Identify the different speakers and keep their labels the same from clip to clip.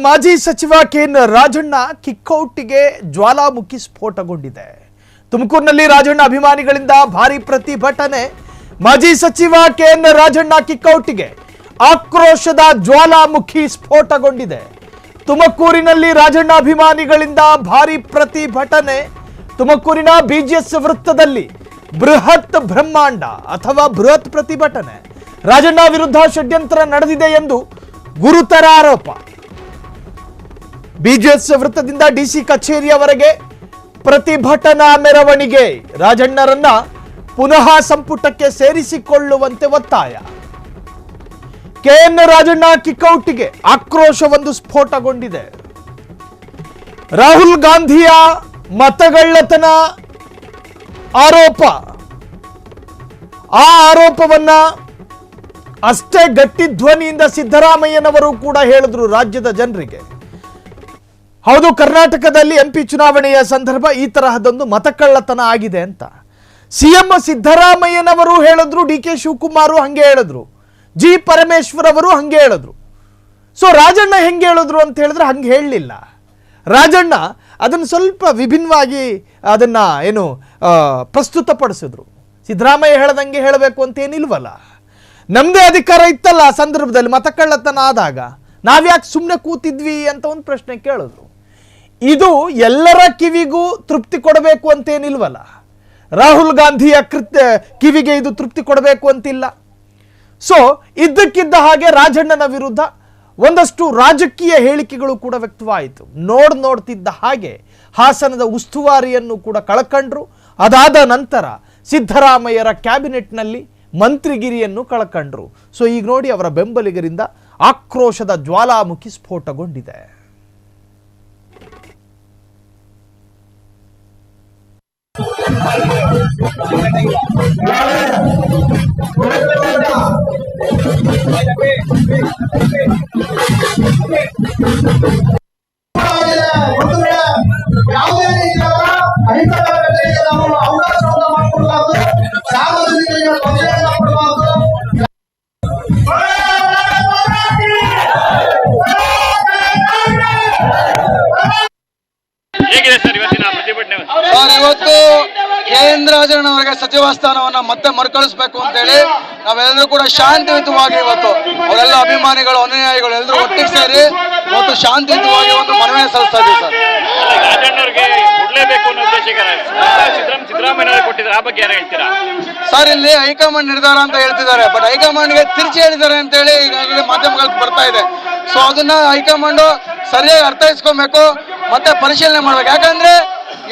Speaker 1: ಮಾಜಿ ಸಚಿವ ಕೆಎನ್ ರಾಜಣ್ಣ ಕಿಕ್ಕೌಟಿಗೆ ಜ್ವಾಲಾಮುಖಿ ಸ್ಫೋಟಗೊಂಡಿದೆ. ತುಮಕೂರಿನಲ್ಲಿ ರಾಜಣ್ಣ ಅಭಿಮಾನಿಗಳಿಂದ ಭಾರಿ ಪ್ರತಿಭಟನೆ. ಮಾಜಿ ಸಚಿವ ಕೆಎನ್ ರಾಜಣ್ಣ ಕಿಕ್ಕೌಟಿಗೆ ಆಕ್ರೋಶದ ಜ್ವಾಲಾಮುಖಿ ಸ್ಫೋಟಗೊಂಡಿದೆ. ತುಮಕೂರಿನಲ್ಲಿ ರಾಜಣ್ಣ ಅಭಿಮಾನಿಗಳಿಂದ ಭಾರಿ ಪ್ರತಿಭಟನೆ. ತುಮಕೂರಿನ ಬಿಜಿಎಸ್ ವೃತ್ತದಲ್ಲಿ ಬೃಹತ್ ಬ್ರಹ್ಮಾಂಡ ಅಥವಾ ಬೃಹತ್ ಪ್ರತಿಭಟನೆ. ರಾಜಣ್ಣ ವಿರುದ್ಧ ಷಡ್ಯಂತ್ರ ನಡೆದಿದೆ ಎಂದು ಗುರುತರ ಆರೋಪ. ಬಿಜಿಎಸ್ ವೃತ್ತದಿಂದ ಡಿಸಿ ಕಚೇರಿಯವರೆಗೆ ಪ್ರತಿಭಟನಾ ಮೆರವಣಿಗೆ. ರಾಜಣ್ಣರನ್ನ ಪುನಃ ಸಂಪುಟಕ್ಕೆ ಸೇರಿಸಿಕೊಳ್ಳುವಂತೆ ಒತ್ತಾಯ. ಕೆಎನ್ ರಾಜಣ್ಣ ಕಿಕ್ಕೌಟಿಗೆ ಆಕ್ರೋಶವೊಂದು ಸ್ಫೋಟಗೊಂಡಿದೆ. ರಾಹುಲ್ ಗಾಂಧಿಯ ಮತಗಳ್ಳತನ ಆರೋಪ, ಆ ಆರೋಪವನ್ನ ಅಷ್ಟೇ ಗಟ್ಟಿ ಧ್ವನಿಯಿಂದ ಸಿದ್ದರಾಮಯ್ಯನವರು ಕೂಡ ಹೇಳಿದ್ರು ರಾಜ್ಯದ ಜನರಿಗೆ. ಹೌದು, ಕರ್ನಾಟಕದಲ್ಲಿ ಎಂಪಿ ಚುನಾವಣೆಯ ಸಂದರ್ಭ ಈ ತರಹದೊಂದು ಮತಕಳ್ಳತನ ಆಗಿದೆ ಅಂತ ಸಿಎಂ ಸಿದ್ದರಾಮಯ್ಯನವರು ಹೇಳಿದ್ರು, ಡಿ ಕೆ ಶಿವಕುಮಾರ್ ಹಂಗೆ ಹೇಳಿದ್ರು, ಜಿ ಪರಮೇಶ್ವರ್ ಅವರು ಹಂಗೆ ಹೇಳಿದ್ರು. ಸೊ ರಾಜಣ್ಣ ಹೆಂಗೆ ಹೇಳಿದ್ರು ಅಂತ ಹೇಳಿದ್ರೆ ಹಂಗೆ ಹೇಳಲಿಲ್ಲ. ರಾಜಣ್ಣ ಅದನ್ನು ಸ್ವಲ್ಪ ವಿಭಿನ್ನವಾಗಿ ಅದನ್ನ ಪ್ರಸ್ತುತಪಡಿಸಿದ್ರು. ಸಿದ್ದರಾಮಯ್ಯ ಹೇಳ್ದಂಗೆ ಹೇಳಬೇಕು ಅಂತ ಏನಿಲ್ವಲ್ಲ, ನಮ್ದೇ ಅಧಿಕಾರ ಇತ್ತಲ್ಲ ಆ ಸಂದರ್ಭದಲ್ಲಿ ಮತಕಳ್ಳತನ ಆದಾಗ, ನಾವ್ಯಾಕೆ ಸುಮ್ಮನೆ ಕೂತಿದ್ವಿ ಅಂತ ಒಂದು ಪ್ರಶ್ನೆ ಕೇಳಿದ್ರು. ಇದು ಎಲ್ಲರ ಕಿವಿಗೂ ತೃಪ್ತಿ ಕೊಡಬೇಕು ಅಂತೇನಿಲ್ವಲ್ಲ. ರಾಹುಲ್ ಗಾಂಧಿಯ ಕಿವಿಗೆ ಇದು ತೃಪ್ತಿ ಕೊಡಬೇಕು ಅಂತಿಲ್ಲ. ಸೊ ಇದ್ದಕ್ಕಿದ್ದ ಹಾಗೆ ರಾಜಣ್ಣನ ವಿರುದ್ಧ ಒಂದಷ್ಟು ರಾಜಕೀಯ ಹೇಳಿಕೆಗಳು ಕೂಡ ವ್ಯಕ್ತವಾಯಿತು. ನೋಡ್ತಿದ್ದ ಹಾಗೆ ಹಾಸನದ ಉಸ್ತುವಾರಿಯನ್ನು ಕೂಡ ಕಳ್ಕೊಂಡ್ರು. ಅದಾದ ನಂತರ ಸಿದ್ದರಾಮಯ್ಯರ ಕ್ಯಾಬಿನೆಟ್ನಲ್ಲಿ ಮಂತ್ರಿಗಿರಿಯನ್ನು ಕಳ್ಕೊಂಡ್ರು. ಸೊ ಈಗ ನೋಡಿ, ಅವರ ಬೆಂಬಲಿಗರಿಂದ ಆಕ್ರೋಶದ ಜ್ವಾಲಾಮುಖಿ ಸ್ಫೋಟಗೊಂಡಿದೆ.
Speaker 2: ಇವತ್ತು ಕೆಎನ್ ರಾಜಣ್ಣ ಅವರಿಗೆ ಸಚಿವ ಸ್ಥಾನವನ್ನ ಮತ್ತೆ ಮರುಕಳಿಸಬೇಕು ಅಂತ ಹೇಳಿ ನಾವೆಲ್ಲರೂ ಕೂಡ ಶಾಂತಿಯುತವಾಗಿ ಇವತ್ತು ಅವರೆಲ್ಲ ಅಭಿಮಾನಿಗಳು, ಅನುಯಾಯಿಗಳು ಎಲ್ಲರೂ ಒಟ್ಟಿಗೆ ಸೇರಿ ಇವತ್ತು ಶಾಂತಿಯುತವಾಗಿ ಒಂದು ಮನವಿ ಸಲ್ಲಿಸ್ತಾ ಇದ್ದೀವಿ ಸರ್. ಸರ್, ಇಲ್ಲಿ ಹೈಕಮಾಂಡ್ ನಿರ್ಧಾರ ಅಂತ ಹೇಳ್ತಿದ್ದಾರೆ, ಬಟ್ ಹೈಕಮಾಂಡ್ಗೆ ತಿರ್ಚಿ ಹೇಳಿದ್ದಾರೆ ಅಂತ ಹೇಳಿ ಈಗಾಗಲೇ ಮಾಧ್ಯಮಗಳಿಗೆ ಬರ್ತಾ ಇದೆ. ಸೊ ಅದನ್ನ ಹೈಕಮಾಂಡ್ ಸರಿಯಾಗಿ ಅರ್ಥೈಸ್ಕೊಬೇಕು, ಮತ್ತೆ ಪರಿಶೀಲನೆ ಮಾಡ್ಬೇಕು. ಯಾಕಂದ್ರೆ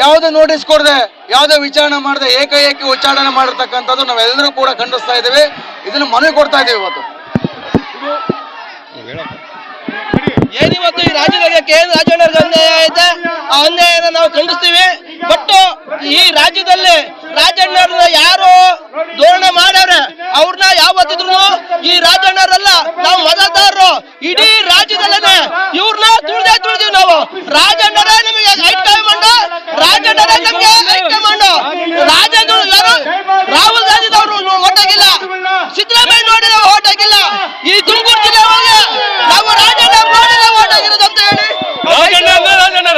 Speaker 2: ಯಾವುದೇ ನೋಟಿಸ್ ಕೊಡದೆ, ಯಾವುದೇ ವಿಚಾರಣೆ ಮಾಡದೆ ಏಕಾಏಕಿ ಉಚ್ಚಾರಣೆ ಮಾಡಿರ್ತಕ್ಕಂಥದ್ದು ನಾವೆಲ್ಲರೂ ಕೂಡ ಖಂಡಿಸ್ತಾ ಇದ್ದೀವಿ. ಇದನ್ನು ಮನವಿ ಕೊಡ್ತಾ ಇದ್ದೀವಿ. ಇವತ್ತು
Speaker 3: ಏನಿವತ್ತು ಈ ರಾಜ್ಯದಲ್ಲಿ ಕೆಎನ್ ರಾಜಣ್ಣರಿಗೆ ಅನ್ಯಾಯ ಐತೆ, ಆ ಅನ್ಯಾಯನ ನಾವು ಖಂಡಿಸ್ತೀವಿ. ಬಟ್ ಈ ರಾಜ್ಯದಲ್ಲಿ ರಾಜಣ್ಣರನ್ನ ಯಾರು ಧೋರಣೆ ಮಾಡ್ಯಾರೆ ಅವ್ರನ್ನ ಯಾವತ್ತಿದ್ರು ಈ ರಾಜಣ್ಣರಲ್ಲ, ನಾವು ಮತದಾರರು ಇಡೀ ರಾಜ್ಯದಲ್ಲೇ ಇವ್ರನ್ನ ತುಳಿದೀವಿ ನಾವು. ರಾಜಣ್ಣರೇ ನಮಗೆ ಹೈಕಮಾಂಡ್, ರಾಜಣ್ಣರೇ ನಮಗೆ ಹೈಕಮಾಂಡ್. ರಾಜಣ್ಣ ಯಾರು? ರಾಹುಲ್ ಗಾಂಧಿದವರು ಓಟ್ ಆಗಿಲ್ಲ, ಸಿದ್ದರಾಮಯ್ಯ ನೋಡಿ ನಾವು ಓಟ್ ಆಗಿಲ್ಲ. ಈ ತುಮಕೂರು ಜಿಲ್ಲೆ ನಾವು ರಾಜಣ್ಣ ನೋಡಿ ನಾವು ಓಟ್ ಆಗಿರೋದು ಅಂತ ಹೇಳಿ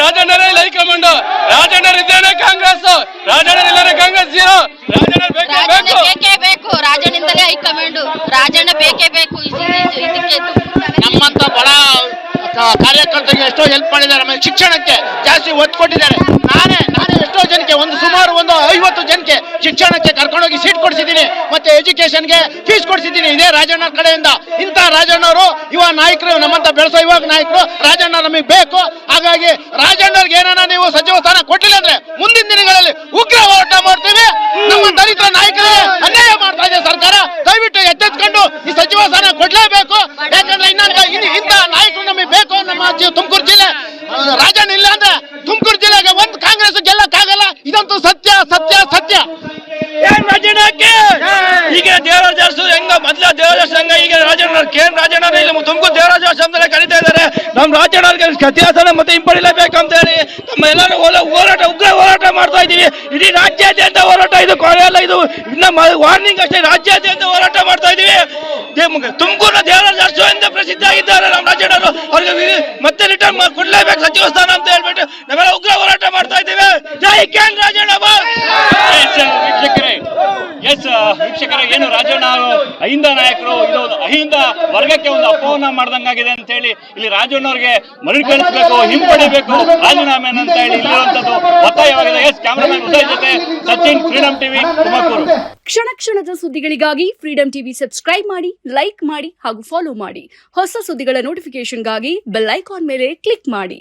Speaker 4: ರಾಜಣ್ಣರೇ ಹೈಕಮಾಂಡ್. ರಾಜಣ್ಣರಿದ್ದೇನೆ ಕಾಂಗ್ರೆಸ್, ರಾಜಣ್ಣರಿಲ್ಲದೆ ಕಾಂಗ್ರೆಸ್ ಜೀರೋ. ರಾಜಣ್ಣ ಬೇಕೇ ಬೇಕು, ರಾಜಣ್ಣಿಂದಲೇ ಹೈಕಮಾಂಡ್, ರಾಜಣ್ಣ ಬೇಕೇ ಬೇಕು. ಇದಕ್ಕೆ
Speaker 3: ನಮ್ಮಂತ ಬಡ ಕಾರ್ಯಕರ್ತರಿಗೆ ಎಷ್ಟೋ ಹೆಲ್ಪ್ ಮಾಡಿದ್ದಾರೆ. ಆಮೇಲೆ ಶಿಕ್ಷಣಕ್ಕೆ ಜಾಸ್ತಿ ಒತ್ತು ಕೊಟ್ಟಿದ್ದಾರೆ. ನಾನೇ ಎಷ್ಟೋ ಜನಕ್ಕೆ ಸುಮಾರು 50 ಜನಕ್ಕೆ ಶಿಕ್ಷಣಕ್ಕೆ ಕರ್ಕೊಂಡೋಗಿ ಸೀಟ್ ಕೊಡಿಸಿದ್ದೀನಿ, ಮತ್ತೆ ಎಜುಕೇಶನ್ಗೆ ಫೀಸ್ ಕೊಡಿಸಿದ್ದೀನಿ ಇದೇ ರಾಜಣ್ಣ ಕಡೆಯಿಂದ. ಇಂಥ ರಾಜಣ್ಣವರು ಯುವ ನಾಯಕರು, ನಮ್ಮಂತ ಬೆಳೆಸೋ ಯುವ ನಾಯಕರು ರಾಜಣ್ಣ ನಮಗೆ ಬೇಕು. ಹಾಗಾಗಿ ರಾಜಣ್ಣವ್ರಿಗೆ ಏನಾನ ನೀವು ಸಚಿವ ಸ್ಥಾನ ಕೊಟ್ಟಿಲ್ಲ ಅಂದ್ರೆ ಮುಂದಿನ ದಿನಗಳಲ್ಲಿ ಉಗ್ರ ಹೋರಾಟ ಮಾಡ್ತೀವಿ. ನಮ್ಮ ದಲಿತ ನಾಯಕರಿಗೆ ಅನ್ಯಾಯ ಮಾಡ್ತಾ ಇದೆ ಸರ್ಕಾರ. ದಯವಿಟ್ಟು ಎಚ್ಚೆತ್ಕೊಂಡು ಈ ಸಚಿವ ಸ್ಥಾನ ಕೊಡ್ಲೇಬೇಕು. ಯಾಕಂದ್ರೆ ಇಂಥ ನಾಯಕರು ನಮಗೆ ಬೇಕು. ನಮ್ಮ ತುಮಕೂರು ಜಿಲ್ಲೆ ರಾಜಣ್ಣ ಇಲ್ಲ ಅಂದ್ರೆ ತುಮಕೂರು ಜಿಲ್ಲೆಗೆ ಒಂದು ಕಾಂಗ್ರೆಸ್ ಗೆಲ್ಲಕ್ಕಾಗಲ್ಲ. ಇದಂತೂ ಸತ್ಯ ಸತ್ಯ ಸತ್ಯ.
Speaker 4: ರಾಜಣ್ಣಕ್ಕೆ ಈಗ ದೇವರಾಜ ಹೆಂಗ ಮೊದಲ ದೇವರಾಜ ಸಂಘ, ಈಗ ರಾಜಣ್ಣ ಕೆಎನ್ ರಾಜಣ್ಣ ಇಲ್ಲಿ ತುಮಕೂರು ದೇವರಾಜ ಸಂಘದಲ್ಲೇ ಕರೀತಾ ಇದ್ದಾರೆ. ನಮ್ಮ ರಾಜಣ್ಣವ್ರಿಗೆ ಇತಿಹಾಸನ ಮತ್ತೆ ಹಿಂಪಡಿಲೇಬೇಕಂತ ಹೇಳಿ ನಮ್ಮ ಎಲ್ಲರೂ ಹೋರಾಟ ಉಗ್ರ ಹೋರಾಟ ಮಾಡ್ತಾ ಇದೀವಿ. ಇಡೀ ರಾಜ್ಯಾದ್ಯಂತ ಹೋರಾಟ, ಇದು ಕೊನೆಯಲ್ಲ, ಇದು ಇನ್ನ ವಾರ್ನಿಂಗ್ ಅಷ್ಟೇ. ರಾಜ್ಯಾದ್ಯಂತ ಹೋರಾಟ ಮಾಡ್ತಾ ಇದೀವಿ. ತುಮಕೂರಿನ ದೇವರಾಜ ಅರಸು ಅಂತ ಪ್ರಸಿದ್ಧ ಆಗಿದ್ದಾರೆ ನಮ್ಮ ರಾಜಣ್ಣವರು. ಅವ್ರಿಗೆ ಮತ್ತೆ ರಿಟರ್ನ್ ಕೊಡ್ಲೇಬೇಕು ಸಚಿವ ಸ್ಥಾನ ಅಂತ ಹೇಳ್ಬಿಟ್ಟು ನಾವೆಲ್ಲ ಉಗ್ರ ಹೋರಾಟ ಮಾಡ್ತಾ ಇದ್ದೀವಿ. ಜೈ ಕ್ಯಾನ್ ರಾಜಣ್ಣ.
Speaker 5: ವೀಕ್ಷಕರೇ, ಏನು ರಾಜಣ್ಣ ಅಹಿಂದ ನಾಯಕರು, ಇದು ಅಹಿಂದ ವರ್ಗಕ್ಕೆ ಒಂದು ಅಪಮಾನ ಮಾಡ್ದಂಗಾಗಿದೆ ಅಂತ ಹೇಳಿ ಇಲ್ಲಿ ರಾಜಣ್ಣವ್ರಿಗೆ ಮರಳಿ ಕಳಿಸಬೇಕು, ಹಿಂಪಡಿಬೇಕು ರಾಜೀನಾಮೆ ಅಂತ ಹೇಳಿ ಇಲ್ಲಿರುವಂತದ್ದು ಒತ್ತಾಯವಾಗಿದೆ. ಕ್ಯಾಮರಾಮನ್ ಉದಯ್ ಜೊತೆ ಸಚಿನ್, ಫ್ರೀಡಂ ಟಿವಿ, ತುಮಕೂರು.
Speaker 6: ಕ್ಷಣ ಕ್ಷಣದ ಸುದ್ದಿಗಳಿಗಾಗಿ ಫ್ರೀಡಂ ಟಿವಿ ಸಬ್ಸ್ಕ್ರೈಬ್ ಮಾಡಿ, ಲೈಕ್ ಮಾಡಿ ಹಾಗೂ ಫಾಲೋ ಮಾಡಿ. ಹೊಸ ಸುದ್ದಿಗಳ ನೋಟಿಫಿಕೇಶನ್ಗಾಗಿ ಬೆಲ್ ಐಕಾನ್ ಮೇಲೆ ಕ್ಲಿಕ್ ಮಾಡಿ.